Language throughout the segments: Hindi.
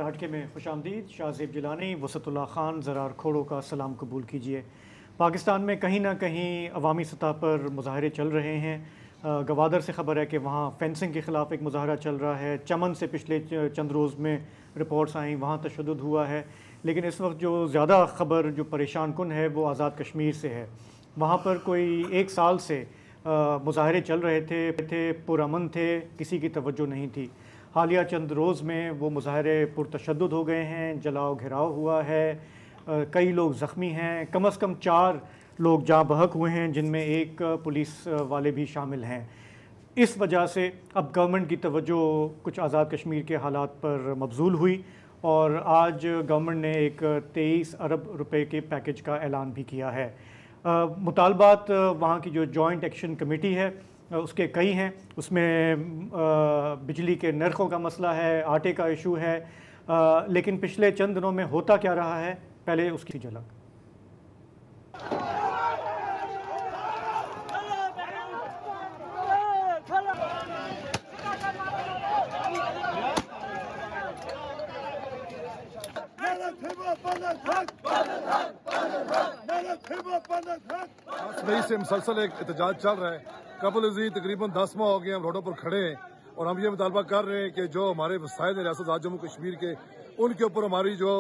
हटके में खुशामदीद। शाहज़ेब जिलानी, वसतुल्लाह ख़ान, ज़रार खोड़ो का सलाम कबूल कीजिए। पाकिस्तान में कहीं ना कहीं अवामी सतह पर मुज़ाहरे चल रहे हैं। गवादर से ख़बर है कि वहाँ फेंसिंग के ख़िलाफ़ एक मुज़ाहरा चल रहा है। चमन से पिछले चंद रोज़ में रिपोर्ट्स आई, वहाँ तशद्दुद हुआ है। लेकिन इस वक्त जो ज़्यादा ख़बर जो परेशान कुन है वो आज़ाद कश्मीर से है। वहाँ पर कोई एक साल से मुज़ाहरे चल रहे थे, पुरअमन थे, किसी की तवज्जो नहीं थी। हालिया चंद रोज़ में वो मुज़ाहरे पुरतशद्दुद हो गए हैं, जलाओ घिराव हुआ है, कई लोग ज़ख्मी हैं, कम से कम 4 लोग जाँ बहक हुए हैं, जिनमें एक पुलिस वाले भी शामिल हैं। इस वजह से अब गवर्नमेंट की तवज्जो कुछ आज़ाद कश्मीर के हालात पर मबज़ूल हुई और आज गवर्नमेंट ने एक 23 अरब रुपए के पैकेज का ऐलान भी किया है। मुतालबात वहाँ की जो जॉइंट एक्शन कमेटी है उसके कई हैं। उसमें बिजली के नरखों का मसला है, आटे का इशू है, लेकिन पिछले चंद दिनों में होता क्या रहा है, पहले उसकी झलक। मई से मुसलसल एक एहतजाज चल रहा है। कबल अजी तकरीबन 10 माह हो गए हम रोडों पर खड़े हैं और हम ये मुतालबा कर रहे हैं कि जो हमारे मसाइल रियासत आज जम्मू कश्मीर के, उनके ऊपर हमारी जो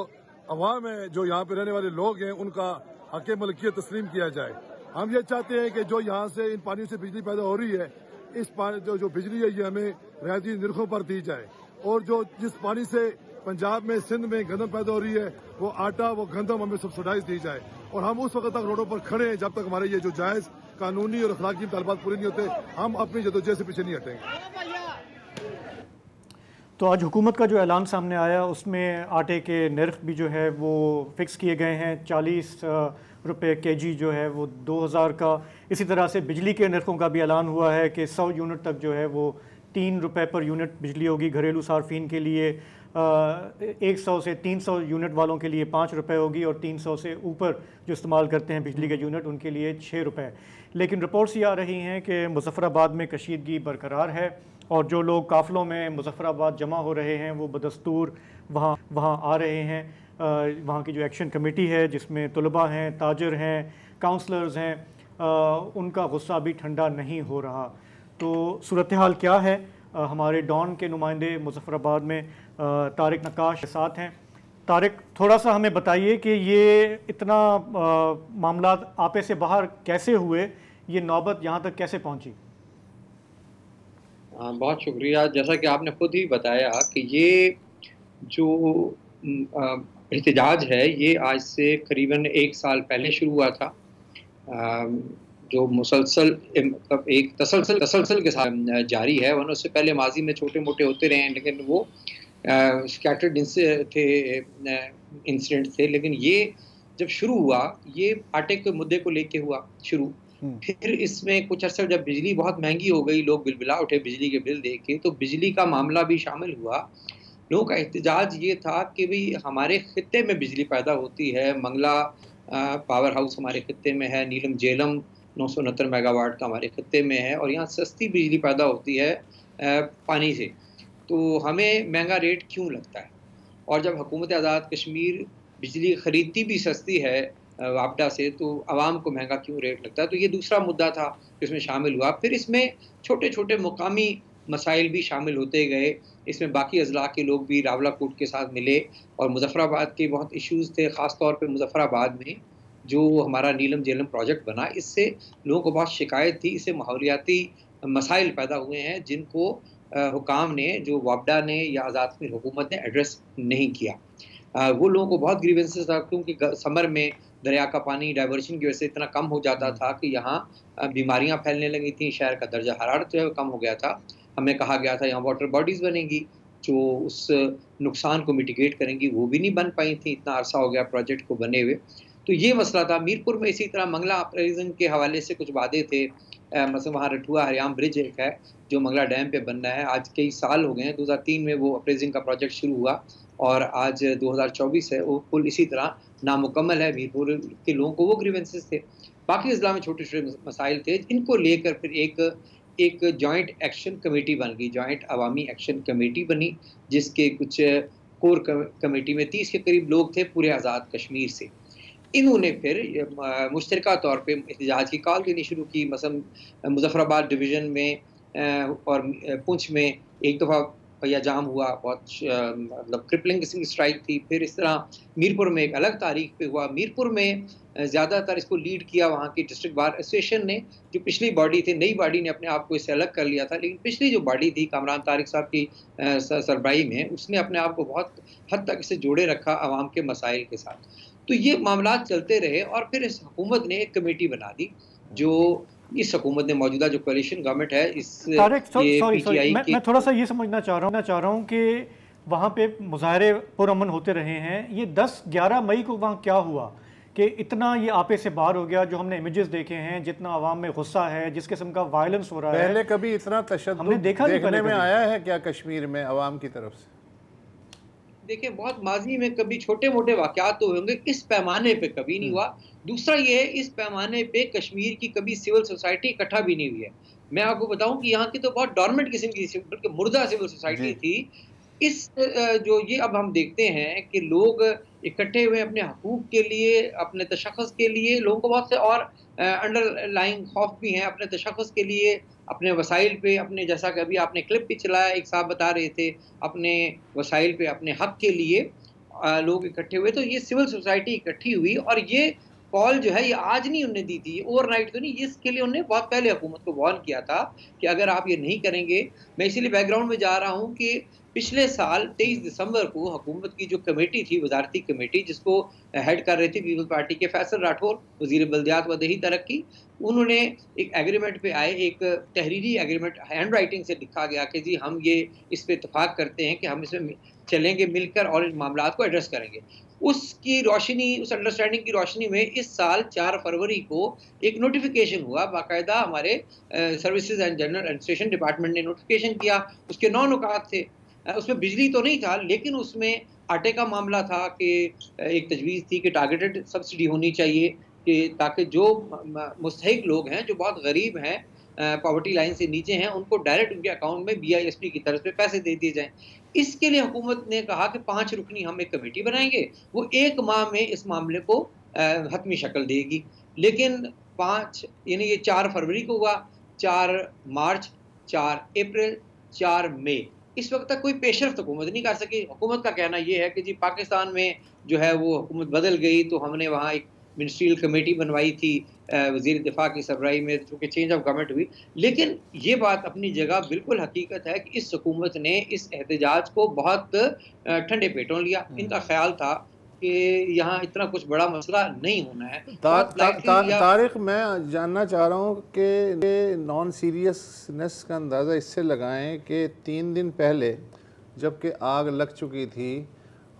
अवाम है, जो यहाँ पे रहने वाले लोग हैं, उनका हक मलकियत तस्लीम किया जाए। हम ये चाहते हैं कि जो यहाँ से इन पानी से बिजली पैदा हो रही है, इस पानी जो बिजली है ये हमें रियायती निर्खों पर दी जाए। और जो जिस पानी से पंजाब में, सिंध में गंदम पैदा हो रही है, वो आटा, वो गंदम हमें सब्सिडाइज दी जाए। और हम उस वक्त तक रोडों पर खड़े हैं जब तक हमारे ये जो जायज़ कानूनी और अखलाकी मुतालबात पूरे नहीं होते, हम अपनी जदोजहद से पीछे नहीं हटेंगे। तो आज हुकूमत का जो ऐलान सामने आया उसमें आटे के नर्ख भी जो है वो फ़िक्स किए गए हैं। 40 रुपये केजी जो है वो 2000 का। इसी तरह से बिजली के नरखों का भी ऐलान हुआ है कि 100 यूनिट तक जो है वो 3 रुपये पर यूनिट बिजली होगी घरेलू सार्फिन के लिए। 100 से 300 यूनिट वालों के लिए 5 रुपये होगी और 300 से ऊपर जो इस्तेमाल करते हैं बिजली के यूनिट उनके लिए 6 रुपये। लेकिन रिपोर्ट्स ये आ रही हैं कि मुज़फ़्फ़राबाद में कशीदगी बरकरार है और जो लोग काफ़िलों में मुज़फ़्फ़राबाद जमा हो रहे हैं वो बदस्तूर वहाँ आ रहे हैं। वहाँ की जो एक्शन कमेटी है जिसमें तलबा हैं, ताजर हैं, काउंसलर्स हैं, उनका गुस्सा भी ठंडा नहीं हो रहा। तो सूरत हाल क्या है, हमारे डॉन के नुमाइंदे मुज़फ़्फ़राबाद में तारिक नक्काश के साथ हैं। तारिक, थोड़ा सा हमें बताइए कि ये इतना मामला आपे से बाहर कैसे हुए, ये नौबत यहाँ तक कैसे पहुँची? बहुत शुक्रिया। जैसा कि आपने खुद ही बताया कि ये जो एहतजाज है ये आज से करीबन 1 साल पहले शुरू हुआ था, जो मुसलसल मतलब एक तसलसल के साथ जारी है। वरना उससे पहले माजी में छोटे मोटे होते रहे हैं, लेकिन वो स्कैटर्ड इंसिडेंट थे। लेकिन ये जब शुरू हुआ, ये आटे के मुद्दे को लेके हुआ शुरू। फिर इसमें कुछ अर्सा जब बिजली बहुत महंगी हो गई, लोग बिलबिला उठे बिजली के बिल दे के, तो बिजली का मामला भी शामिल हुआ। लोगों का एहतजाज ये था कि भाई हमारे खित्ते में बिजली पैदा होती है, मंगला पावर हाउस हमारे खित्ते में है, नीलम जेलम 969 मेगावाट का हमारे खित्ते में है और यहाँ सस्ती बिजली पैदा होती है पानी से, तो हमें महंगा रेट क्यों लगता है? और जब हुकूमत आज़ाद कश्मीर बिजली खरीदती भी सस्ती है वापडा से, तो आवाम को महंगा क्यों रेट लगता है? तो ये दूसरा मुद्दा था जिसमें शामिल हुआ। फिर इसमें छोटे छोटे मुकामी मसाइल भी शामिल होते गए। इसमें बाकी अजला के लोग भी रावलाकोट के साथ मिले और मुज़फ़्फ़राबाद के बहुत इश्यूज़ थे, ख़ास तौर पे मुज़फ़्फ़राबाद में जो हमारा नीलम जेलम प्रोजेक्ट बना, इससे लोगों को बहुत शिकायत थी। इससे माहौलियाती मसाइल पैदा हुए हैं जिनको हुकाम ने, जो वापडा ने या आज़ाद कश्मीर हुकूमत ने एड्रेस नहीं किया। वो लोगों को बहुत ग्रीवेंसेस था क्योंकि समर में दरिया का पानी डाइवर्शन की वजह से इतना कम हो जाता था कि यहाँ बीमारियाँ फैलने लगी थी, शहर का दर्जा हरारत जो है वो कम हो गया था। हमें कहा गया था यहाँ वाटर बॉडीज़ बनेंगी जो उस नुकसान को मिटिगेट करेंगी, वो भी नहीं बन पाई थी, इतना अरसा हो गया प्रोजेक्ट को बने हुए। तो ये मसला था। मीरपुर में इसी तरह मंगला अपरेजन के हवाले से कुछ वादे थे। मतलब वहाँ रठुआ हरियाम ब्रिज एक है जो मंगला डैम पे बनना है। आज कई साल हो गए हैं, 2003 में वो अपरेजिंग का प्रोजेक्ट शुरू हुआ और आज 2024 है, वो पुल इसी तरह नामुकम्मल है। मीरपुर के लोगों को वो ग्रीवेंसेस थे। बाकी अजला में छोटे छोटे मसाइल थे, इनको लेकर फिर एक जॉइंट एक्शन कमेटी बन गई, जॉइंट अवामी एक्शन कमेटी बनी, जिसके कुछ कोर कमेटी में 30 के करीब लोग थे पूरे आज़ाद कश्मीर से। इन्होंने फिर मुश्तरका तौर पे एहतजाज की कॉल देनी शुरू की। मसलन मुजफ्फराबाद डिवीज़न में और पुंछ में एक दफ़ा पहिया जाम हुआ, बहुत मतलब क्रिपलिंग स्ट्राइक थी। फिर इस तरह मीरपुर में एक अलग तारीख पे हुआ। मीरपुर में ज़्यादातर इसको लीड किया वहाँ की डिस्ट्रिक्ट बार एसोसिएशन ने, जो पिछली बॉडी थी। नई बॉडी ने अपने आप को इससे अलग कर लिया था, लेकिन पिछली जो बॉडी थी कामरान तारिक साहब की सरबराही में, उसने अपने आप को बहुत हद तक इसे जोड़े रखा आवाम के मसाइल के साथ। तो ये मामला चलते रहे और फिर इस हुकूमत ने एक कमेटी बना दी, जो इस हुकूमत ने मौजूदा जो कोalition गवर्नमेंट है इस सॉरी मैं थोड़ा सा ये समझना चाह रहा हूँ कि वहाँ पे मुजाहरे पुरअमन होते रहे हैं। ये 10-11 मई को वहाँ क्या हुआ कि इतना ये आपे से बाहर हो गया? जो हमने इमेजेस देखे हैं, जितना आवाम में गुस्सा है, जिस किस्म का वायलेंस हो रहा है, पहले कभी इतना तशद्दुद हमने देखा देखने में आया है क्या कश्मीर में अवाम की तरफ से? देखिए, बहुत माजी में कभी छोटे मोटे वाक़यात तो होंगे, इस पैमाने पे कभी नहीं हुआ। दूसरा ये है, इस पैमाने पे कश्मीर की कभी सिविल सोसाइटी इकट्ठा भी नहीं हुई है। मैं आपको बताऊं कि यहाँ की तो बहुत डॉर्मेंट किस्म की, बल्कि मुर्दा सिविल सोसाइटी थी। इस जो ये अब हम देखते हैं कि लोग इकट्ठे हुए अपने हकूक़ के लिए, अपने तशख़्ख़ुस के लिए। लोगों को बहुत से और अंडरलाइंग खौफ भी हैं अपने तशख़्ख़ुस के लिए, अपने वसाइल पे, अपने, जैसा कि अभी आपने क्लिप भी चलाया, एक साहब बता रहे थे, अपने वसाइल पे, अपने हक के लिए लोग इकट्ठे हुए। तो ये सिविल सोसाइटी इकट्ठी हुई और ये कॉल जो है ये आज नहीं उन्होंने दी थी, ओवरनाइट तो नहीं। इसके लिए उन्होंने बहुत पहले हुकूमत को वार्न किया था कि अगर आप ये नहीं करेंगे। मैं इसीलिए बैकग्राउंड में जा रहा हूँ कि पिछले साल 23 दिसंबर को हुकूमत की जो कमेटी थी, वजारती कमेटी, जिसको हेड कर रहे थे पीपल्स पार्टी के फैसल राठौर, वज़ीर बल्दियात व दही तरक्की, उन्होंने एक एग्रीमेंट पे आए, एक तहरीरी एग्रीमेंट हैंड राइटिंग से लिखा गया कि जी हम ये इस पे इत्तेफाक करते हैं कि हम इसमें चलेंगे मिलकर और इन मामलों को एड्रेस करेंगे। उसकी रोशनी, उस अंडरस्टैंडिंग की रोशनी में इस साल 4 फरवरी को एक नोटिफिकेशन हुआ, बाकायदा हमारे services and general administration department ने नोटिफिकेशन किया। उसके 9 नुकात थे। उसमें बिजली तो नहीं था, लेकिन उसमें आटे का मामला था कि एक तजवीज़ थी कि टारगेटेड सब्सिडी होनी चाहिए, कि ताकि जो मुस्तहिक लोग हैं, जो बहुत गरीब हैं, पॉवर्टी लाइन से नीचे हैं, उनको डायरेक्ट उनके अकाउंट में BISP की तरफ से पैसे दे दिए जाएं। इसके लिए हुकूमत ने कहा कि 5 रुकनी हम एक कमेटी बनाएंगे, वो 1 माह में इस मामले को हतमी शक्ल देगी। लेकिन 5 यानी ये 4 फरवरी को हुआ, 4 मार्च, 4 अप्रैल, 4 मई, इस वक्त तक कोई पेशरफ्त हुकूमत नहीं कर सकी। हुकूमत का कहना ये है कि जी पाकिस्तान में जो है वो हुकूमत बदल गई, तो हमने वहाँ एक मिनिस्ट्रियल कमेटी बनवाई थी वज़ीर दिफा की सरबराही में, चूँकि चेंज ऑफ गवर्नमेंट हुई। लेकिन ये बात अपनी जगह बिल्कुल हकीकत है कि इस हुकूमत ने इस एहतजाज को बहुत ठंडे पेटों लिया। इनका ख्याल था कि यहाँ इतना कुछ बड़ा मसला नहीं होना है। तारिक, मैं जानना चाह रहा हूँ कि नॉन सीरियसनेस का अंदाज़ा इससे लगाएं कि 3 दिन पहले जबकि आग लग चुकी थी,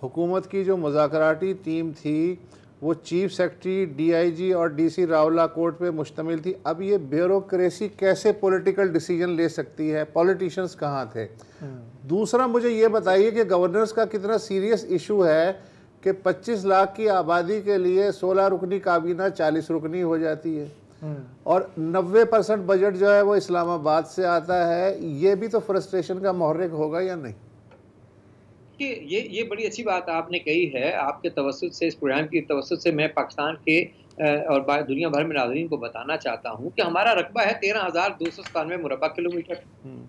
हुकूमत की जो मुज़ाकराती टीम थी वो चीफ सेक्रेटरी, DIG और DC रावला कोर्ट पे मुश्तमिल थी। अब ये ब्यूरोक्रेसी कैसे पॉलिटिकल डिसीजन ले सकती है? पॉलिटिशियंस कहाँ थे? दूसरा, मुझे ये बताइए कि गवर्नर्स का कितना सीरियस इशू है कि 25 लाख की आबादी के लिए 16 रुकनी काबीना 40 रुकनी हो जाती है और 90% बजट जो है वो इस्लामाबाद से आता है। ये भी तो फ्रस्ट्रेशन का मुहर्रिक होगा या नहीं? कि ये बड़ी अच्छी बात आपने कही है। आपके तवस्सुत से, इस प्रोग्राम की तवस्सुत से मैं पाकिस्तान के और दुनिया भर में नाज़रीन को बताना चाहता हूँ कि हमारा रकबा है 13,297 मुरबा किलोमीटर।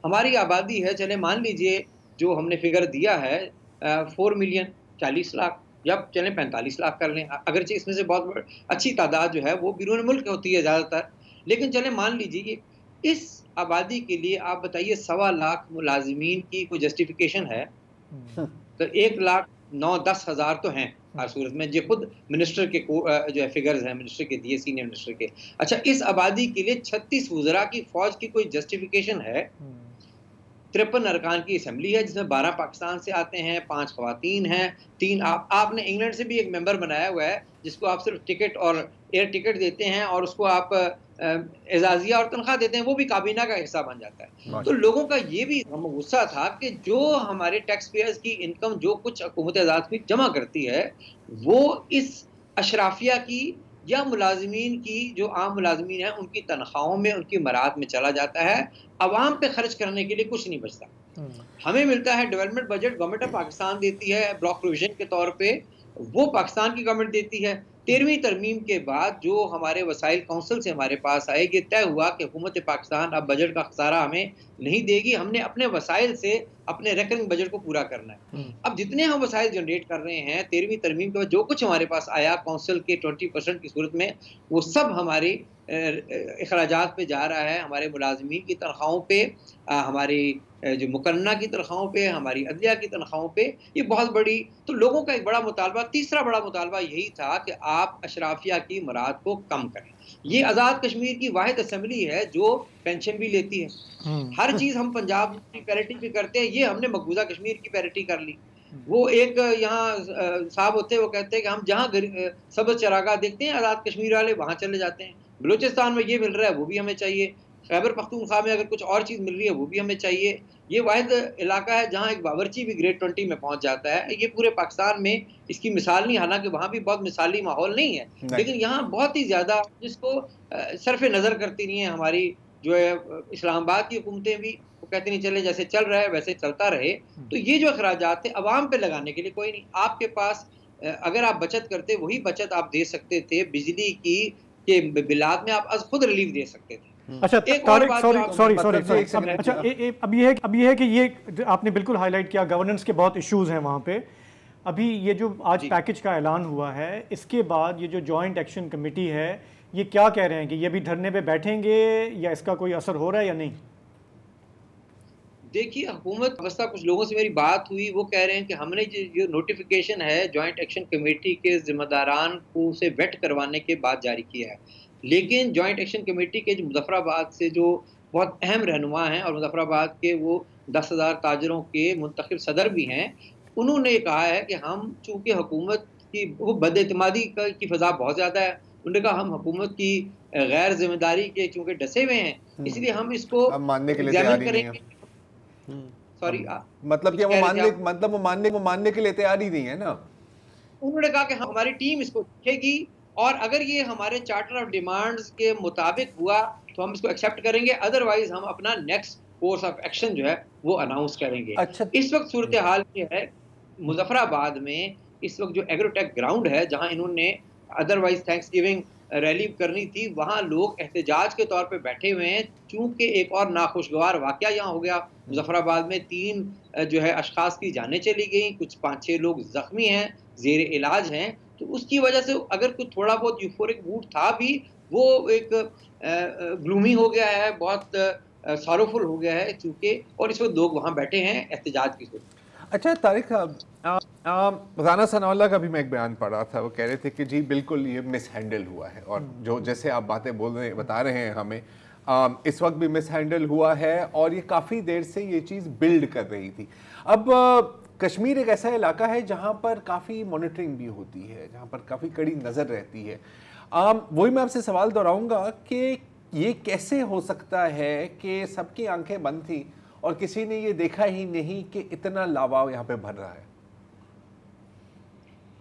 हमारी आबादी है, चले मान लीजिए जो हमने फिगर दिया है 4 मिलियन 40 लाख, या चलें 45 लाख कर लें, अगरचे इसमें से बहुत अच्छी तादाद जो है वो बैरून मुल्क होती है ज़्यादातर। लेकिन चलें मान लीजिए इस आबादी के लिए आप बताइए 1.25 लाख मुलाजिमीन की कोई जस्टिफिकेशन है? तो 1,09,10 हज़ार तो हैं हर सूरत में, जो खुद मिनिस्टर के जो है फिगर्स हैं, मिनिस्टर के दिए, सीनियर मिनिस्टर के। अच्छा, इस आबादी के लिए 36 वज़रा की फौज की कोई जस्टिफिकेशन है? 53 अरकान की असम्बली है, जिसमें 12 पाकिस्तान से आते हैं, 5 ख़वातीन हैं, 3 आपने इंग्लैंड से भी एक मेंबर बनाया हुआ है, जिसको आप सिर्फ टिकट और एयर टिकट देते हैं और उसको आप एजाजिया और तनख्वाह देते हैं, वो भी काबीना का हिस्सा बन जाता है। तो लोगों का ये भी गुस्सा था कि जो हमारे टैक्स पेयर्स की इनकम, जो कुछ हुकूमत आज़ाद की जमा करती है, वो इस अशराफिया की या मुलाजमीन की, जो आम मुलाजमीन हैं, उनकी तनख्वाहों में, उनकी मराद में चला जाता है। अवाम पे खर्च करने के लिए कुछ नहीं बचता। हमें मिलता है development budget, government of Pakistan देती है ब्लॉक प्रोविजन के तौर पे, वो पाकिस्तान की गवर्नमेंट देती है। 13वीं तरमीम के बाद जो हमारे वसाइल काउंसिल से हमारे पास आए, ये तय हुआ कि हुकूमत पाकिस्तान अब बजट का खसारा हमें नहीं देगी, हमने अपने वसाइल से अपने रेकरिंग बजट को पूरा करना है। अब जितने हम वसाइल जनरेट कर रहे हैं 13वीं तरमीम के बाद, जो कुछ हमारे पास आया काउंसिल के 20% की सूरत में, वो सब हमारे अखराजात पे जा रहा है, हमारे मुलाजमीन की तनख्वाहों पे, हमारी जो मुकन्ना की तनख्वाहों पे, हमारी अदलिया की तनख्वाहों पे। ये बहुत बड़ी, तो लोगों का एक बड़ा मुतालबा, तीसरा बड़ा मुतालबा यही था कि आप अशराफिया की मराद को कम करें। ये आज़ाद कश्मीर की वाहिद असम्बली है जो पेंशन भी लेती है। हर चीज़ हम पंजाब की पैरिटी पे करते हैं, ये हमने मकबूजा कश्मीर की पैरिटी कर ली। वो एक यहाँ साहब होते हैं, वो कहते हैं कि हम जहाँ सबज चरागाह देखते हैं आज़ाद कश्मीर वाले, वहाँ चले जाते हैं। बलूचिस्तान में ये मिल रहा है, वो भी हमें चाहिए। खैबर पख्तूनख्वा में अगर कुछ और चीज़ मिल रही है, वो भी हमें चाहिए। ये वाहिद इलाका है जहाँ एक बावर्ची भी ग्रेड 20 में पहुँच जाता है। ये पूरे पाकिस्तान में इसकी मिसाल नहीं, हालांकि वहाँ भी बहुत मिसाली माहौल नहीं है, लेकिन यहाँ बहुत ही ज़्यादा, जिसको सरफ नज़र करती नहीं है हमारी जो है इस्लामाबाद की हुकूमतें भी, वो कहते नहीं चले जैसे चल रहा है वैसे चलता रहे। तो ये जो अखराजात थे अवाम पे लगाने के लिए कोई नहीं। आपके पास अगर आप बचत करते, वही बचत आप दे सकते थे बिजली की के बिलात में, आप खुद रिलीफ दे सकते थे। अच्छा तारिक, सॉरी, अच्छा अब ये है कि ये आपने बिल्कुल हाईलाइट किया, गवर्नेंस के बहुत इश्यूज हैं वहाँ पे। अभी ये जो आज पैकेज का ऐलान हुआ है, इसके बाद ये जो जॉइंट एक्शन कमेटी है, ये क्या कह रहे हैं कि ये भी धरने पे बैठेंगे या इसका कोई असर हो रहा है या नहीं? देखिए, हुकूमत अवस्था, कुछ लोगों से मेरी बात हुई, वो कह रहे हैं कि हमने जो नोटिफिकेशन है जॉइंट एक्शन कमेटी के जिम्मेदारान को से वेट करवाने के बाद जारी किया है, लेकिन जॉइंट एक्शन कमेटी के जो मुजफ्फराबाद से जो बहुत अहम रहनुमा हैं और मुजफ्फराबाद के वो 10,000 ताजरों के मुंतखब सदर भी हैं, उन्होंने कहा है कि हम चूँकि हुकूमत की वो बदएतमादी की फ़ज़ा बहुत ज़्यादा है, उन्होंने कहा हम हुकूमत की गैर जिम्मेदारी के चूँकि डसे हुए हैं, इसलिए हम इसको मानने के लिए तैयार नहीं है। सॉरी, मतलब क्या वो मानने के लिए तैयार ही नहीं है ना। उन्होंने कहा कि हमारी टीम इसको देखेगी और अगर ये हमारे चार्टर ऑफ डिमांड्स के मुताबिक हुआ तो हम इसको एक्सेप्ट करेंगे, अदरवाइज हम अपना नेक्स्ट कोर्स ऑफ एक्शन जो है वो अनाउंस करेंगे। अच्छा, इस वक्त सूरत हाल ये है मुजफ्फराबाद में, इस वक्त जो एग्रोटेक ग्राउंड है जहां इन्होंने अदरवाइज थैंक्सगिविंग रैली करनी थी, वहां लोग एहतजाज के तौर पे बैठे हुए हैं। चूंकि एक और नाखुशगवार वाकया यहाँ हो गया, मुजफ्फराबाद में 3 जो है अशखास की जानें चली गई, कुछ 5-6 लोग जख्मी हैं, जेर इलाज हैं। तो उसकी वजह से अगर कुछ थोड़ा बहुत यूफोरिक मूड था भी, वो एक ग्लूमी हो गया है, बहुत सॉरोफुल हो गया है चूंकि, और इस वक्त लोग वहाँ बैठे हैं एहतजाज की सूरत। अच्छा तारिक, राना सनाउल्लाह का भी मैं एक बयान पढ़ रहा था, वो कह रहे थे कि जी बिल्कुल ये मिस हैंडल हुआ है, और जो जैसे आप बातें बता रहे हैं हमें, इस वक्त भी मिस हैंडल हुआ है और ये काफ़ी देर से ये चीज़ बिल्ड कर रही थी। अब कश्मीर एक ऐसा इलाका है जहाँ पर काफ़ी मॉनिटरिंग भी होती है, जहाँ पर काफ़ी कड़ी नज़र रहती है। वही मैं आपसे सवाल दोहराऊंगा कि ये कैसे हो सकता है कि सबकी आंखें बंद थी और किसी ने ये देखा ही नहीं कि इतना लावा यहाँ पे भर रहा है।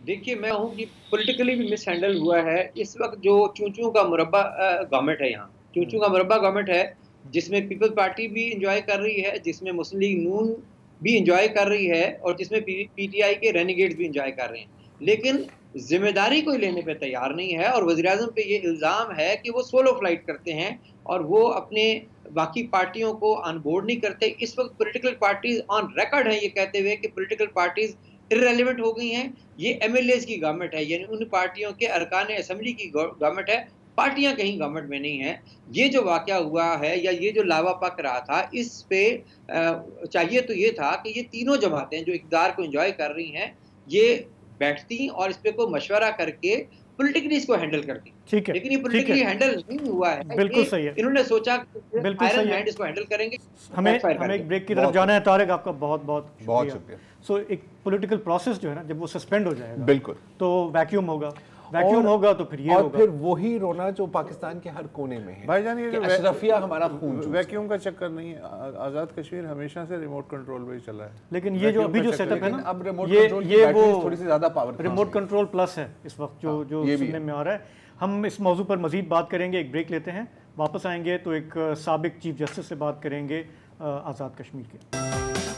देखिए, मैं हूँ कि पॉलिटिकली भी मिस हैंडल हुआ है। इस वक्त जो चूं-चूं का मुरब्बा गवर्नमेंट है, यहाँ चूं-चूं का मुरब्बा गवर्नमेंट है, जिसमें पीपल्स पार्टी भी इंजॉय कर रही है, जिसमें मुस्लिम लीग नून भी इंजॉय कर रही है और जिसमें पीटीआई के रेनिगेट्स भी इंजॉय कर रहे हैं, लेकिन जिम्मेदारी कोई लेने पे तैयार नहीं है। और वज़ीर-ए-आज़म पे ये इल्ज़ाम है कि वो सोलो फ्लाइट करते हैं और वो अपने बाकी पार्टियों को ऑन बोर्ड नहीं करते। इस वक्त पॉलिटिकल पार्टीज ऑन रिकॉर्ड हैं ये कहते हुए कि पॉलिटिकल पार्टीज इररेलेवेंट हो गई हैं। ये एमएलएज की गवर्नमेंट है, यानी उन पार्टियों के अरकान असेंबली की गवर्नमेंट है, पार्टियां कहीं गवर्नमेंट में नहीं है। ये जो वाकया हुआ है या ये जो लावा पक रहा था, इस पे चाहिए तो ये था कि ये तीनों जमातें जो इक़्तिदार को एंजॉय कर रही हैं, ये बैठती और इस पे को मशवरा करके पॉलिटिकली इसको हैंडल करती। ठीक है, लेकिन ये पॉलिटिकली हैंडल नहीं हुआ है। बिल्कुल सही है। इन्होंने सोचा बिल्कुल सही है, इसको हैंडल करेंगे। हमें एक ब्रेक की तरफ जाना है। तारिक, आपका बहुत बहुत शुक्रिया। सो एक पॉलिटिकल प्रोसेस जो है ना, जब वो सस्पेंड हो जाएगा, बिल्कुल, तो वैक्यूम होगा, वैक्यूम होगा तो फिर ये और होगा, फिर वही रोना जो पाकिस्तान के हर कोने में है। भाईजान, ये अशरफिया हमारा खून, वैक्यूम का चक्कर नहीं है। आज़ाद कश्मीर हमेशा से रिमोट कंट्रोल में ही चला है, लेकिन ये जो अभी जो सेटअप है ना, अब रिमोट कंट्रोल की वो थोड़ी सी ज़्यादा पावर, रिमोट कंट्रोल प्लस है इस वक्त जो सुनने में आ रहा है। हम इस मौजू पर मजीद बात करेंगे, एक ब्रेक लेते हैं, वापस आएंगे तो एक साबिक चीफ जस्टिस से बात करेंगे आज़ाद कश्मीर के।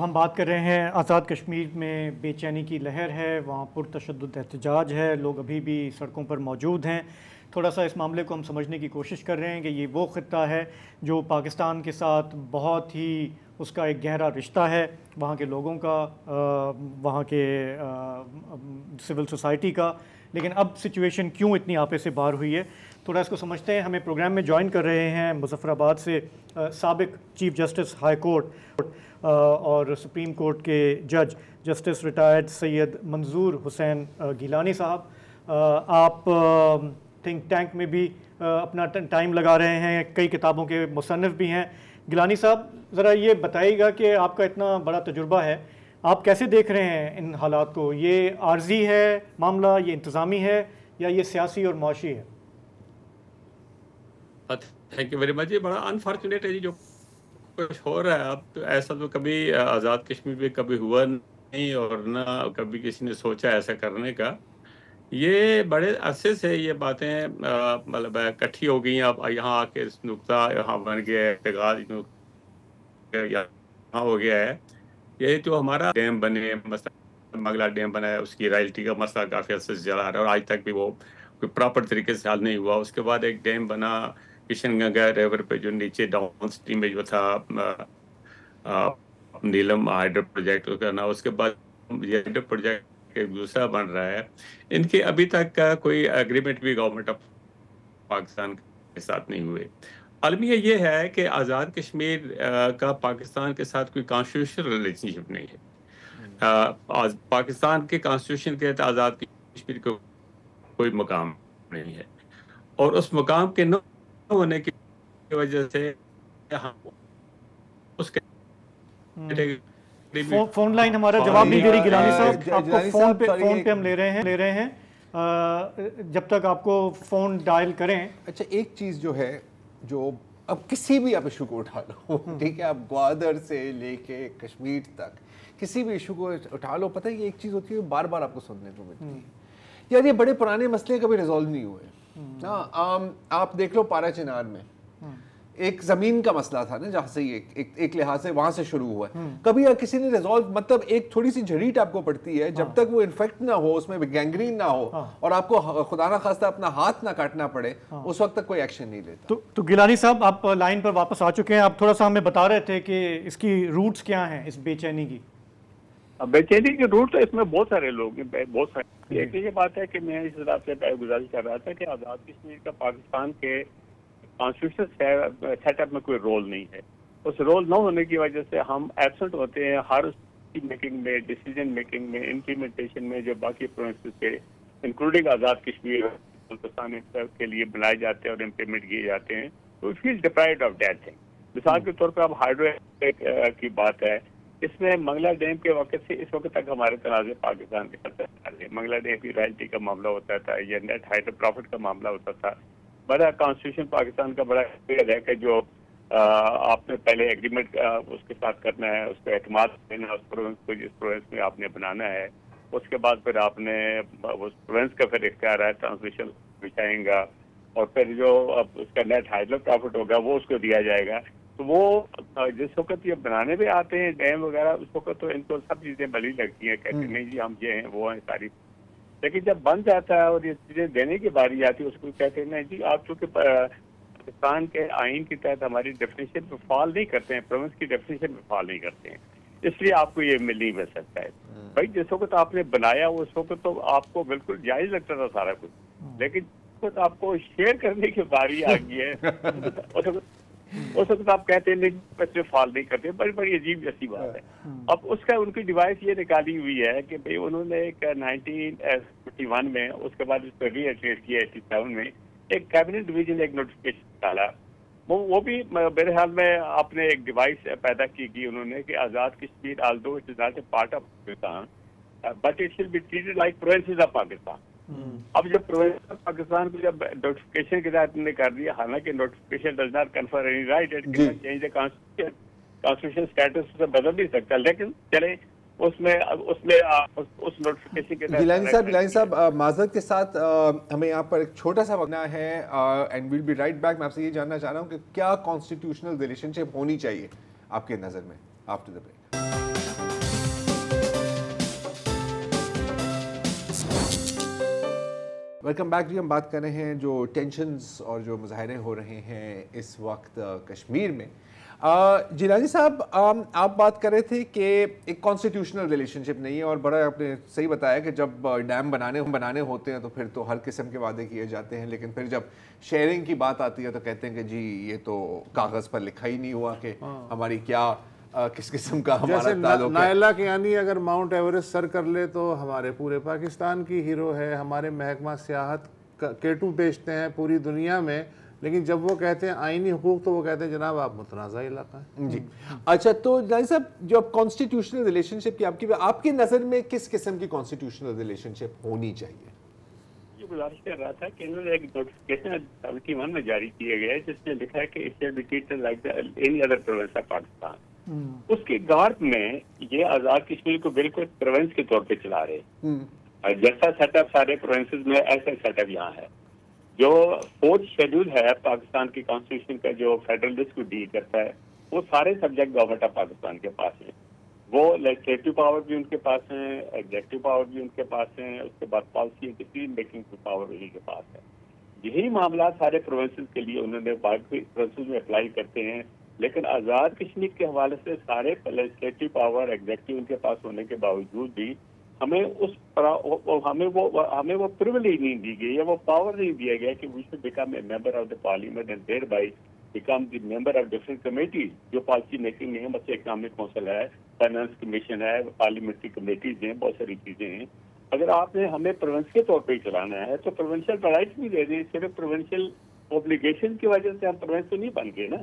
हम बात कर रहे हैं आज़ाद कश्मीर में बेचैनी की लहर है, वहाँ पुरतशद्दुद एहतजाज है, लोग अभी भी सड़कों पर मौजूद हैं। थोड़ा सा इस मामले को हम समझने की कोशिश कर रहे हैं कि ये वो ख़ित्ता है जो पाकिस्तान के साथ बहुत ही उसका एक गहरा रिश्ता है, वहाँ के लोगों का, वहाँ के सिविल सोसाइटी का। लेकिन अब सिचुएशन क्यों इतनी आपे से बाहर हुई है, थोड़ा इसको समझते हैं। हमें प्रोग्राम में ज्वाइन कर रहे हैं मुजफ्फराबाद से साबिक चीफ जस्टिस हाई कोर्ट और सुप्रीम कोर्ट के जज जस्टिस रिटायर्ड सैयद मंजूर हुसैन गिलानी साहब। आप थिंक टैंक में भी अपना टाइम लगा रहे हैं, कई किताबों के मुसन्निफ भी हैं। गिलानी साहब, ज़रा ये बताइएगा कि आपका इतना बड़ा तजुर्बा है, आप कैसे देख रहे हैं इन हालात को? ये आर्जी है मामला, ये इंतज़ामी है, या ये सियासी और मुआशी है? Thank you very much. ये बड़ा अनफॉर्चुनेट है जी जो कुछ हो रहा है अब। तो ऐसा तो कभी आज़ाद कश्मीर में कभी हुआ नहीं और ना कभी किसी ने सोचा ऐसा करने का। ये बड़े अरसे से ये बातें मतलब इकट्ठी हो गई। अब यहाँ आके नुक्ता यहाँ बन गया है, यहाँ हो गया है। ये जो हमारा डैम बने, मसला मंगला डैम बना है, उसकी रॉयल्टी का मसला काफ़ी अर्से से चला रहा है और आज तक भी वो कोई प्रॉपर तरीके से हल नहीं हुआ। उसके बाद एक डैम बना किशनगंगा रिवर पे जो नीचे डाउन स्ट्रीम में जो था नीलम हाइड्रो प्रोजेक्ट करना। उसके बाद ये हाइड्रो प्रोजेक्ट एक दूसरा बन रहा है। इनके अभी तक का कोई एग्रीमेंट भी गवर्नमेंट ऑफ पाकिस्तान के साथ नहीं हुए। अलमिया ये है कि आज़ाद कश्मीर का पाकिस्तान के साथ कोई कॉन्स्टिट्यूशनल रिलेशनशिप नहीं है। पाकिस्तान के कॉन्स्टिट्यूशन के तहत आज़ाद कश्मीर को कोई मकाम नहीं है और उस मकाम के न होने की वजह से उसके फोन लाइन हमारा जवाब नहीं दे रही गिलानी साहब। आपको फोन पे हम ले रहे हैं जब तक आपको फोन डायल करें। अच्छा, एक चीज़ जो है, जो अब किसी भी आप इशू को उठा लो, ठीक है, आप ग्वादर से लेके कश्मीर तक किसी भी इशू को उठा लो, पता है कि एक चीज़ होती है बार बार आपको सुनने को मिलती है, यार ये बड़े पुराने मसले कभी रिजॉल्व नहीं हुए। आप देख लो पारा चिनार में एक जमीन का मसला था ना, जहां से ये एक लिहाज से वहां से शुरू हुआ है। कभी यार किसी ने रिजॉल्व, मतलब एक थोड़ी सी झरीट आपको पड़ती है, जब तक वो इन्फेक्ट ना हो, उसमें गैंग्रीन ना हो और आपको खुदा ना खास्ता अपना हाथ ना काटना पड़े, उस वक्त तक कोई एक्शन नहीं लेता। तो गिलानी साहब, आप लाइन पर वापस आ चुके हैं। आप थोड़ा सा हमें बता रहे थे कि इसकी रूट्स क्या हैं, इस बेचैनी की। बेचैनी के रूट तो इसमें बहुत सारे लोग हैं, बहुत सारे। एक ये बात है कि मैं इस हिसाब से गुजारिश कर रहा था कि आज़ाद कश्मीर का पाकिस्तान के कॉन्स्टिट्यूशन सेटअप में कोई रोल नहीं है। उस रोल न होने की वजह से हम एब्सेंट होते हैं हर मेकिंग में, डिसीजन मेकिंग में, इम्प्लीमेंटेशन में, जो बाकी प्रोविंसेस के इंक्लूडिंग आज़ाद कश्मीर पाकिस्तान के लिए बनाए जाते हैं और इम्प्लीमेंट किए जाते हैं, तो we feel deprived of that thing. मिसाल के तौर पर अब हाइड्रो की बात है, इसमें मंगला डैम के वक्त से इस वक्त तक हमारे तनाज़े पाकिस्तान के साथ मंगला डैम की रॉयल्टी का मामला होता था या नेट हाइड्रो प्रॉफिट का मामला होता था। बड़ा कॉन्स्टिट्यूशन पाकिस्तान का बड़ा क्लियर है कि जो आपने पहले एग्रीमेंट उसके साथ करना है, उसको एतमाद देना, उस प्रोविंस को जिस प्रोविंस में आपने बनाना है, उसके बाद फिर आपने उस प्रोविंस का फिर इख्तियार है, ट्रांसमिशन बिछाएंगा और फिर जो अब उसका नेट हाइड्रो प्रॉफिट होगा वो उसको दिया जाएगा। तो वो जिस वक्त ये बनाने में आते हैं डैम वगैरह, उस वक्त तो इनको सब चीज़ें भली लगती हैं, कहते नहीं जी हम ये हैं वो हैं सारी। लेकिन जब बन जाता है और ये चीज़ें देने की बारी आती है, उसको कहते हैं नहीं जी आप चूँकि पाकिस्तान के आइन के तहत हमारी डेफिनेशन पे फॉल नहीं करते हैं, प्रोविंस की डेफिनेशन पे फॉल नहीं करते हैं, इसलिए आपको ये मिल नहीं मिल सकता है। भाई जिस वक्त आपने बनाया उस वक्त तो आपको बिल्कुल जायज़ लगता था सारा कुछ, लेकिन जिस वक्त आपको शेयर करने की बारी आ गई है उस वक्त आप कहते हैं नहीं बच्चे फॉल नहीं करते। बड़ी बड़ी अजीब जैसी बात है। अब उसका उनकी डिवाइस ये निकाली हुई है कि भाई उन्होंने एक 1951 में, उसके बाद उसको रीएट्रेट किया 87 में, एक कैबिनेट डिवीजन एक नोटिफिकेशन डाला। वो भी मेरे ख्याल में आपने एक डिवाइस पैदा की गई उन्होंने कि Azad Kashmir although it is not a part of Pakistan but it should be treated like provinces of Pakistan. अब जब प्रोविंस ऑफ पाकिस्तान को जब नोटिफिकेशन के तहत ने कर दिया, हालांकि notification does not confer any right, it can change the constitution status से बदल नहीं सकता, लेकिन चले उसमें उस नोटिफिकेशन के तहत। गिलानी साहब माजरत के साथ हमें यहाँ पर एक छोटा सा वक्त है and will be right back. मैं आपसे ये जानना चाह रहा हूँ कि क्या कॉन्स्टिट्यूशनल रिलेशनशिप होनी चाहिए आपके नज़र में after the break. Welcome back जी। हम बात कर रहे हैं जो टेंशन्स और जो मुजाहरे हो रहे हैं इस वक्त कश्मीर में। जिलानी साहब, आप बात कर रहे थे कि एक कॉन्स्टिट्यूशनल रिलेशनशिप नहीं है, और बड़ा आपने सही बताया कि जब डैम बनाने होते हैं तो फिर तो हर किस्म के वादे किए जाते हैं, लेकिन फिर जब शेयरिंग की बात आती है तो कहते हैं कि जी ये तो कागज़ पर लिखा ही नहीं हुआ कि हमारी क्या किस किस्म का हमारा ताल्लुक है। नायला कियानी अगर माउंट एवरेस्ट सर कर ले तो हमारे पूरे पाकिस्तान की हीरो है, हमारे महकमा सियाहत केटू बेचते हैं पूरी दुनिया में, लेकिन जब वो कहते हैं आईनी हुकूक तो वो कहते हैं जनाब आप मुतनाज़ा इलाका है। जी अच्छा, तो जानी साहब जो अब कॉन्स्टिट्यूशनल रिलेशनशिप की आपकी नज़र में किस किस्म की कॉन्स्टिट्यूशनल रिलेशनशिप होनी चाहिए? ये गुजारिश कर रहा था कि इन्होंने एक नोटिफिकेशन 71 में जारी किया गया है जिसमें लिखा है कि it shall be treated like any other province of Pakistan. उसकी गार्ड में ये आजाद कश्मीर को बिल्कुल प्रोविंस के तौर पे चला रहे। जैसा सेटअप सारे प्रोविंसेस में ऐसा सेटअप यहाँ है। जो 4th शेड्यूल है पाकिस्तान की कॉन्स्टिट्यूशन का जो फेडरलिस्ट को डील करता है वो सारे सब्जेक्ट गवर्नमेंट ऑफ पाकिस्तान के पास है। वो लेजिस्लेटिव पावर भी उनके पास है, एग्जीक्यूटिव पावर भी उनके पास है, उसके बाद पॉलिसी डिसीजन मेकिंग की पावर उन्हीं के पास है। यही मामला सारे प्रोविंसेस के लिए उन्होंने बाकी प्रोविंसेस में अप्लाई करते हैं, लेकिन आज़ाद कश्मीर के हवाले से सारे लेजिस्लेटिव पावर एग्जीक्यूटिव उनके पास होने के बावजूद भी हमें वो प्रिविलेज नहीं दी गई है, वो पावर नहीं दिया गया कि we should become a member of the parliament and thereby become the member of different committees जो पॉलिसी मेकिंग में है। मतलब इकोनॉमिक काउंसिल है, फाइनेंस कमीशन है, पार्लियामेंट्री कमेटीज हैं, बहुत सारी चीजें हैं। अगर आपने हमें प्रोविंस के तौर पर चलाना है तो प्रोविंशियल राइट्स भी दे दें। सिर्फ प्रोविंशियल ऑब्लिगेशन की वजह से हम प्रोविंस तो नहीं बन गए ना।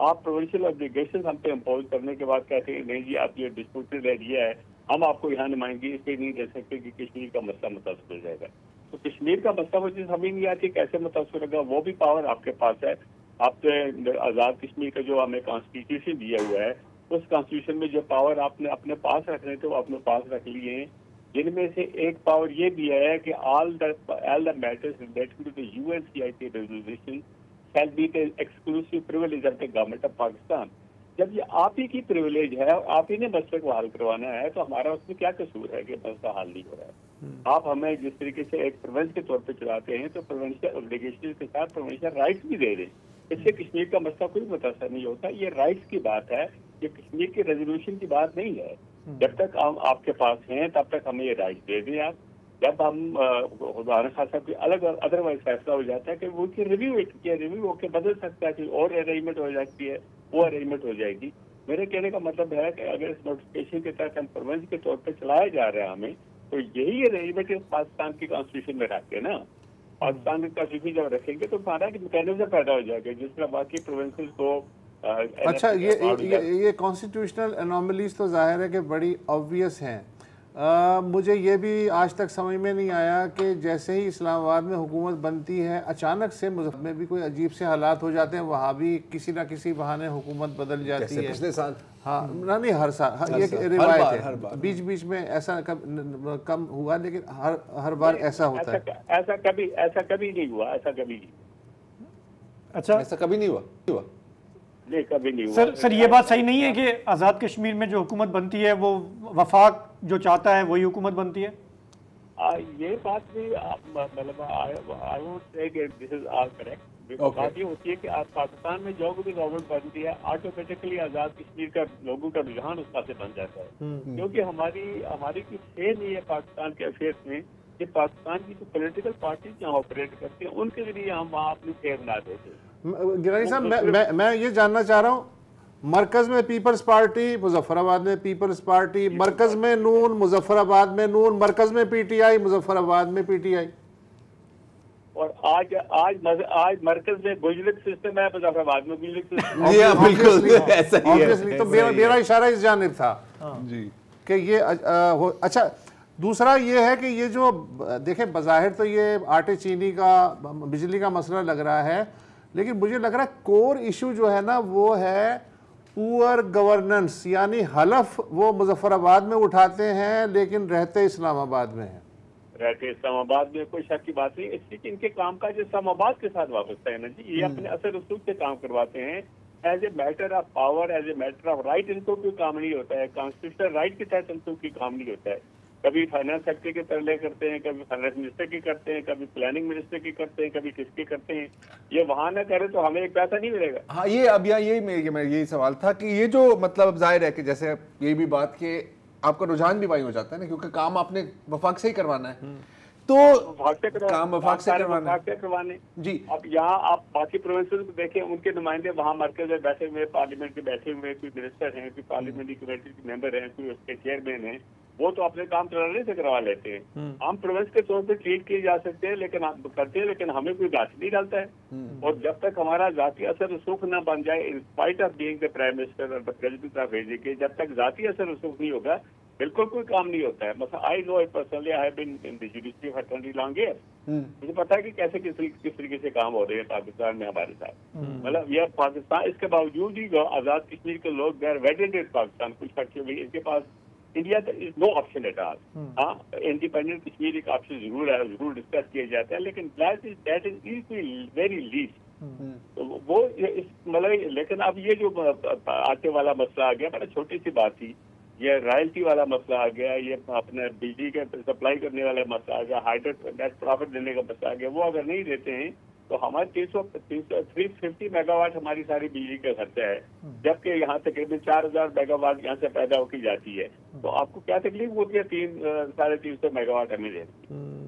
आप प्रोविंशियल ऑब्लिगेशन हम पे इम्पोज करने के बाद कहते हैं नहीं जी आप ये डिस्प्यूटेड एरिया है, हम आपको यहाँ नुमाइंदगी इसलिए नहीं दे सकते कि कश्मीर का मसला मुतासर हो जाएगा। तो कश्मीर का मसला मुझे समझ नहीं आती कैसे मुतासर होगा। वो भी पावर आपके पास है। आपने आज़ाद कश्मीर का जो हमें कॉन्स्टिट्यूशन दिया हुआ है उस कॉन्स्टिट्यूशन में जो पावर आपने अपने पास रखने थे वो अपने पास रख लिए हैं, जिनमें से एक पावर ये दिया है कि all the matters related to the UNCIT resolution shall be the exclusive privilege of the government of Pakistan. जब ये आप ही की प्रिविलेज है और आप ही ने मसले को हल करवाना है तो हमारा उसमें क्या कसूर है कि मसला हल नहीं हो रहा है। आप हमें जिस तरीके से एक प्रोविंस के तौर पे चलाते हैं तो प्रोविंशियल ऑब्लिगेशन के साथ प्रोविंशियल राइट्स भी दे दें, इससे कश्मीर का मसला कोई मुतासर नहीं होता। ये राइट्स की बात है, ये कश्मीर के रेजोल्यूशन की बात नहीं है। जब तक हम आपके पास हैं तब तक हमें ये राइट्स दे दें आप। जब हम उदाहरण खासा कोई अलग अदरवाइज फैसला हो जाता है कि वो की रिव्यू होकर बदल सकता है, कोई और अरेंजमेंट हो जाती है, वो अरेंजमेंट हो जाएगी। मेरे कहने का मतलब है कि अगर इस नोटिफिकेशन के तहत हम प्रोविंस के तौर पर चलाया जा रहा है हमें, तो यही अरेंजमेंट पाकिस्तान की कॉन्स्टिट्यूशन में रखते ना। पाकिस्तान की कॉन्स्टिट्यूशन जब रखेंगे तो हमारा मैकेनिज्म पैदा हो जाएगा जिस तरह बाकी प्रोविंसेस को अच्छा ये कॉन्स्टिट्यूशनल एनोमलीज तो जाहिर है कि बड़ी ऑब्वियस हैं। मुझे ये भी आज तक समझ में नहीं आया कि जैसे ही इस्लामाबाद में हुकूमत बनती है अचानक से मुज़फ्फर में भी कोई अजीब से हालात हो जाते हैं, वहाँ भी किसी ना किसी बहाने हुकूमत बदल जाती है। पिछले साल हाँ नहीं हर साल ये रिवायत है, बीच बीच में ऐसा कम हुआ लेकिन हर बार ऐसा होता है। ऐसा कभी नहीं हुआ। अच्छा ऐसा कभी नहीं हुआ नहीं, कभी नहीं हुआ। सर ये बात सही नहीं है कि आज़ाद कश्मीर में जो हुकूमत बनती है वो वफाक जो चाहता है वही हुकूमत बनती है? ये बात भी मतलब आई वोंट से कि दिस इज ऑल करेक्ट। बात ये होती है कि आप पाकिस्तान में जो भी गवर्नमेंट बनती है ऑटोमेटिकली आज़ाद कश्मीर का लोगों का रुझान उसका से बन जाता है, क्योंकि हमारी की फेयर नहीं है पाकिस्तान के अफेयर्स में कि पाकिस्तान की जो पोलिटिकल पार्टी जहाँ ऑपरेट करती है उनके जरिए हम वहाँ अपनी फेयर बना देते हैं। गिलानी साहब मैं ये जानना चाह रहा हूँ, मरकज में पीपल्स पार्टी, मुजफ्फराबाद में पीपल्स पार्टी, मरकज में नून, मुजफ्फराबाद में नून, मरकज में PTI, मुजफ्फराबाद में PTI, और आज मरकज में गुजलिक सिस्टम है, मुजफ्फराबाद में गुजलिक सिस्टम। बिल्कुल ऐसा ही है। तो मेरा इशारा इस जानिब था जी कि ये अच्छा। दूसरा ये है कि ये जो देखें बज़ाहिर तो ये आटे चीनी का बिजली का मसला लग रहा है, लेकिन मुझे लग रहा है कोर इशू जो है ना वो है पुअर गवर्नेंस, यानी हलफ वो मुजफ्फराबाद में उठाते हैं लेकिन रहते इस्लामाबाद में हैं। रहते इस्लामाबाद में कोई शक की बात नहीं, इसलिए कि इनके काम का जो इस्लामाबाद के साथ वाबस्ता है ना जी, ये अपने असर रसूख से काम करवाते हैं। As a matter of power, as a matter of right इनको कोई काम नहीं होता है, कॉन्स्टिट्यूशनल राइट के तहत इनको कोई काम नहीं होता है। कभी फाइनेंस सेक्रेटरी के तरले करते हैं, कभी फाइनेंस मिनिस्टर की करते हैं, कभी प्लानिंग मिनिस्टर की करते हैं, कभी किसकी करते हैं। ये वहां ना करे तो हमें एक पैसा नहीं मिलेगा। हाँ, ये अब यहाँ यही सवाल था कि ये जो मतलब जाहिर है कि जैसे ये भी बात कि आपका रुझान भी वही हो जाता है ना, क्योंकि काम आपने वफाक से ही करवाना है, तो काम वफाक से करवाने जी। अब यहाँ आप बाकी प्रोविंसेस को देखें, उनके नुमाइंदे वहाँ मरकज में बैठे हुए, पार्लियामेंट के बैठे हुए, कोई मिनिस्टर हैं, कोई पार्लियामेंट्री कमेटी के मेंबर हैं, कोई उसके चेयरमैन हैं, वो तो अपने काम चलाने से करवा लेते हैं। हम प्रोविंस के तौर पर ट्रीट किए जा सकते हैं, लेकिन आप करते हैं, लेकिन हमें कोई गाछ नहीं डालता है। और जब तक हमारा जाती असर रसूख न बन जाए, in spite of being the prime minister और प्रेसिडेंट ऑफ इंडिया के, जब तक जाती असर रसूख नहीं होगा, बिल्कुल कोई काम नहीं होता है। मतलब I know personally, I have been in the judiciary for 20 long years. मुझे पता है कि कैसे किस तरीके से काम हो रहे हैं पाकिस्तान में हमारे साथ। मतलब यह पाकिस्तान, इसके बावजूद ही आजाद कश्मीर के लोग देर वेडेड पाकिस्तान, कुछ खर्चे हुए, इनके पास India is no option at all. हाँ, इंडिपेंडेंट कश्मीर एक ऑप्शन जरूर है, जरूर डिस्कस किया जाता है, लेकिन दैट इज वेरी लीस्ट। वो मतलब, लेकिन अब ये जो आटे वाला मसला आ गया, बड़ा छोटी सी बात थी, ये रॉयल्टी वाला मसला आ गया, ये अपने बिजली के सप्लाई करने वाला मसला आ गया, हाइड्रो नेट प्रॉफिट देने का मसला आ गया। वो अगर नहीं देते हैं तो हमारे 350 मेगावाट हमारी सारी बिजली का खर्चा है, जबकि यहाँ तकरीबन 4000 मेगावाट यहाँ से पैदा होकर जाती है। तो आपको क्या तकलीफ होती है 300-350 मेगावाट हमें देने?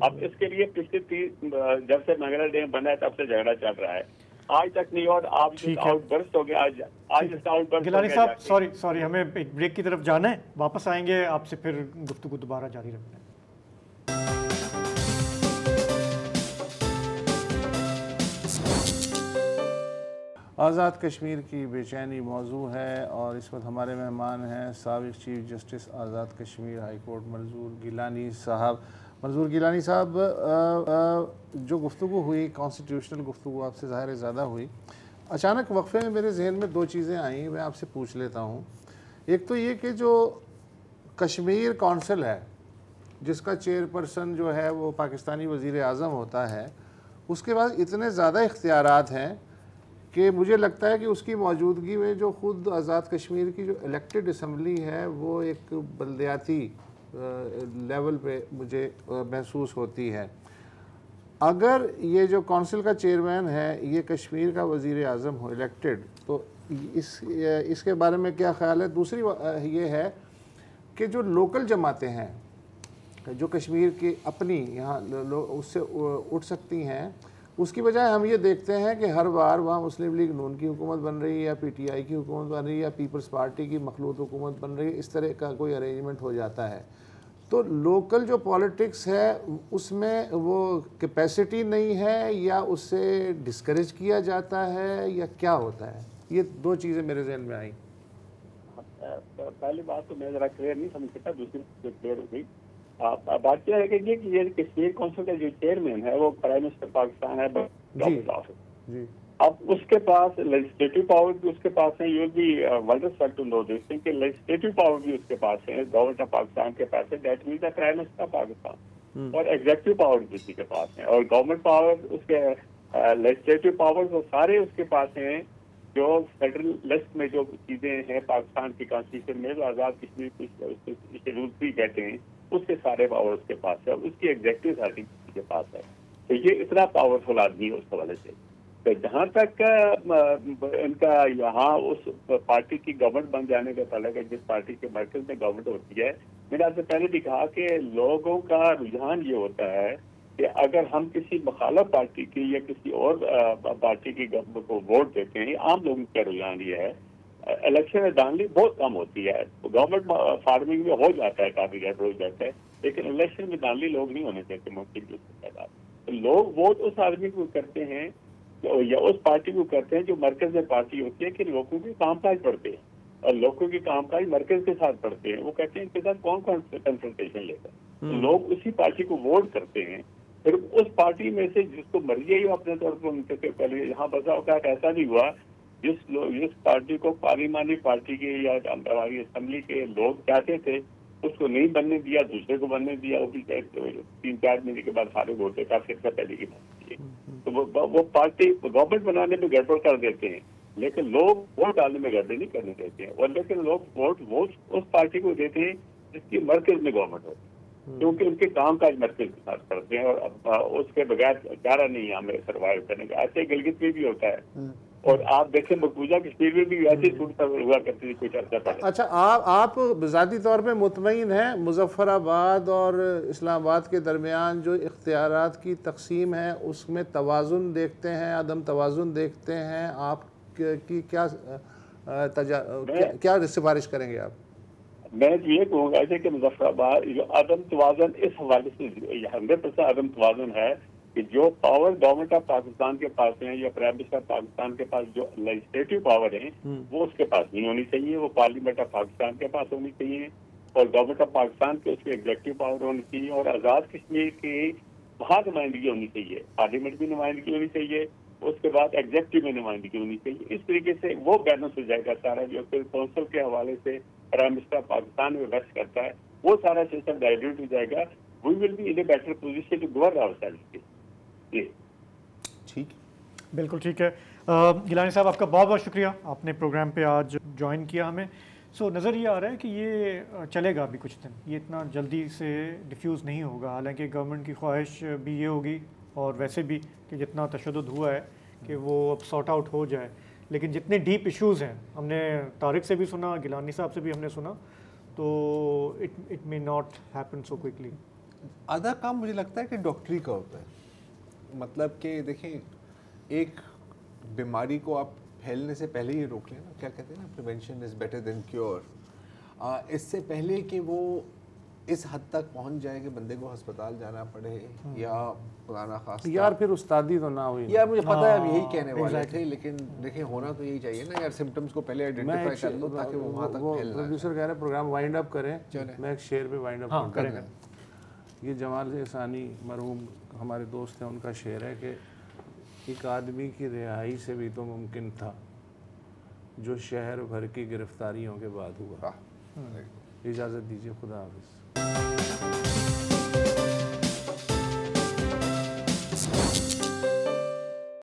अब इसके लिए पिछले जब से मंगला डैम बना है तब से झगड़ा चल रहा है, आज तक नहीं। और आप आउटबर्स्ट हो गया आज आउटबर्स्ट। गिलानी साहब सॉरी, हमें एक ब्रेक की तरफ जाना है, वापस आएंगे आपसे, फिर गुफ्तगू दोबारा जारी रखना है। आज़ाद कश्मीर की बेचैनी मौजू है और इस वक्त हमारे मेहमान हैं साबिक़ chief justice Azad Kashmir high court मंजूर गिलानी साहब। मंजूर गिलानी साहब, जो गुफ्तगू हुई, कॉन्स्टिट्यूशनल गुफ्तगू आपसे ज़ाहिर ज़्यादा हुई, अचानक वक्फे में मेरे जहन में दो चीज़ें आई, मैं आपसे पूछ लेता हूँ। एक तो ये कि जो कश्मीर कौंसिल है, जिसका चेयरपर्सन जो है वो पाकिस्तानी वज़ीर आज़म होता है, उसके पास इतने ज़्यादा इख्तियारात हैं कि मुझे लगता है कि उसकी मौजूदगी में जो ख़ुद आज़ाद कश्मीर की जो इलेक्टेड असम्बली है वो एक बल्दियाती लेवल पे मुझे महसूस होती है। अगर ये जो कौंसिल का चेयरमैन है ये कश्मीर का वज़ीर आज़म हो इलेक्टेड, तो इसके बारे में क्या ख्याल है? दूसरी ये है कि जो लोकल जमातें हैं जो कश्मीर की अपनी यहाँ उससे उठ सकती हैं, उसकी बजाय हम ये देखते हैं कि हर बार वहाँ मुस्लिम लीग नून की हुकूमत बन रही है या PTI की हुकूमत बन रही है या पीपल्स पार्टी की मखलूत हुकूमत बन रही है, इस तरह का कोई अरेंजमेंट हो जाता है। तो लोकल जो पॉलिटिक्स है उसमें वो कैपेसिटी नहीं है या उससे डिस्करेज किया जाता है या क्या होता है? ये दो चीज़ें मेरे जहन में आई। पहली बात तो मैं ज़रा क्लियर नहीं समझ सकता, दूसरी क्लियर हो गई। बात यह है कि ये कश्मीर कौंसिल का जो चेयरमैन है वो प्राइम मिनिस्टर पाकिस्तान है, जी। अब उसके पास लेजिस्लेटिव पावर भी उसके पास है। You be wonderful to know this thing कि लेजिस्लेटिव पावर भी उसके पास है, गवर्नमेंट ऑफ पाकिस्तान के पास है, that means the prime minister of Pakistan. और एग्जीक्यूटिव पावर भी उसी के पास है, और गवर्नमेंट पावर उसके लेजिस्लेटिव पावर वो सारे उसके पास हैं। जो फेडरल लिस्ट में जो चीजें हैं पाकिस्तान की कॉन्स्टिट्यूशन में, जो आज़ाद कश्मीर शेड्यूल 3 कहते हैं, उसके सारे पावर उसके पास है, और उसकी एग्जीक्यूटिव अथॉरिटी उसके पास है। तो ये इतना पावरफुल आदमी है उस हवाले से। तो जहाँ तक इनका यहाँ उस पार्टी की गवर्नमेंट बन जाने का तल्लुक है, जिस पार्टी के मरकज में गवर्नमेंट होती है, मैंने आपसे पहले भी कहा कि लोगों का रुझान ये होता है कि अगर हम किसी मुखालिफ पार्टी की या किसी और पार्टी की गवर्नमेंट को वोट देते हैं, आम लोगों का रुझान ये है, इलेक्शन में दानली बहुत कम होती है। गवर्नमेंट फार्मिंग में हो जाता है, काफी गड़बड़ हो जाता है, लेकिन इलेक्शन में दानली लोग नहीं होने देते मुमकिन की तादाद। तो लोग वोट उस आदमी को करते हैं या उस पार्टी को करते हैं जो मरकज में पार्टी होती है, कि लोगों के कामकाज पढ़ते हैं और लोगों के कामकाज मरकज के साथ पढ़ते हैं। वो कहते हैं इनके साथ कौन कौन कंसल्टेशन लेता है, तो लोग उसी पार्टी को वोट करते हैं। फिर उस पार्टी में से जिसको मर्जी ही अपने तौर पर उनके पहले यहाँ बसा होगा, ऐसा नहीं हुआ जिस पार्टी को पार्लिमानी पार्टी के या हमारी असेंबली के लोग चाहते थे उसको नहीं बनने दिया, दूसरे को बनने दिया। वो भी 3-4 महीने के बाद सारे वोट देता, फिर से पहले की बात। तो वो पार्टी गवर्नमेंट बनाने में गड़बड़ कर देते हैं, लेकिन लोग वोट डालने में गड़बड़ नहीं करने देते हैं। और लेकिन लोग वोट उस पार्टी को देते हैं जिसकी मरकज में गवर्नमेंट होती है। क्योंकि उनके काम काज मर्कज के साथ करते हैं और उसके बगैर चारा नहीं है हमें सर्वाइव करने का। ऐसे गिलगित में भी होता है और आप देखें मकबूजा कश्मीर में भी वैसे छूट हुआ करती थी कुछ अर्सा पहले। अच्छा, आप ज़ाती तौर पे मुतमईन हैं मुजफ्फराबाद और इस्लामाबाद के दरमियान जो इख्तियारात की तकसीम है उसमें तवाज़ुन देखते हैं, अदम तवाज़ुन देखते हैं? आप की क्या सिफारिश करेंगे आप? मैं तो ये कहूँगा ऐसे कि मुजफ्फराबाद जो अदम तवाज़ुन इस हवाले से 100% अदम तवाज़ुन है कि जो पावर गवर्नमेंट ऑफ पाकिस्तान के पास है या प्राइम मिनिस्टर ऑफ पाकिस्तान के पास जो लेजिस्लेटिव पावर है वो उसके पास नहीं होनी चाहिए, वो पार्लियामेंट ऑफ पाकिस्तान के पास होनी चाहिए और गवर्नमेंट ऑफ पाकिस्तान के उसकी एग्जेक्टिव पावर होनी चाहिए और आज़ाद कश्मीर की वहाँ नुमाइंदगी होनी चाहिए, पार्लियामेंट में नुमाइंदगी होनी चाहिए, उसके बाद एग्जेक्टिव में नुमाइंदगी होनी चाहिए। इस तरीके से वो बैलेंस हो जाएगा सारा, जो फिर कौंसिल के हवाले से प्राइम मिनिस्टर ऑफ पाकिस्तान में वेस्ट करता है वो सारा सिस्टम डाइल्यूट हो जाएगा। We will be in a better position to govern ourselves. ठीक, बिल्कुल ठीक है। गिलानी साहब आपका बहुत बहुत शुक्रिया, आपने प्रोग्राम पे आज ज्वाइन किया हमें। नज़र ये आ रहा है कि ये चलेगा अभी कुछ दिन, ये इतना जल्दी से डिफ्यूज़ नहीं होगा। हालांकि गवर्नमेंट की ख्वाहिश भी ये होगी और वैसे भी कि जितना तशद्दुद हुआ है कि वो अब सॉर्ट आउट हो जाए, लेकिन जितने डीप इश्यूज़ हैं, हमने तारिक से भी सुना, गिलानी साहब से भी हमने सुना, तो it may not happen so quickly. आधा काम मुझे लगता है कि डॉक्टरी का होता है, मतलब कि देखें एक बीमारी को आप फैलने से पहले ही रोक लेना, क्या कहते हैं ना, prevention is better than cure. इससे पहले कि वो इस हद तक पहुंच जाए कि बंदे को अस्पताल जाना पड़े या पुराना खास यार फिर उस्तादी तो ना हुई यार, मुझे पता है आप यही कहने वाले थे, लेकिन देखें होना तो यही चाहिए ना यार, सिम्टम्स को पहले आइडेंटिफाई कर लो ताकि वो वहाँ तक फैल ना। प्रोड्यूसर कह रहे हैं प्रोग्राम वाइंड अप करें, मैं एक शेर पे वाइंड अप करेंगे। ये जमाल एहसानी मरहूम हमारे दोस्त हैं, उनका शेर है कि एक आदमी की रिहाई से भी तो मुमकिन था जो शहर भर की गिरफ्तारियों के बाद हुआ। इजाज़त दीजिए, खुदा हाफिज़।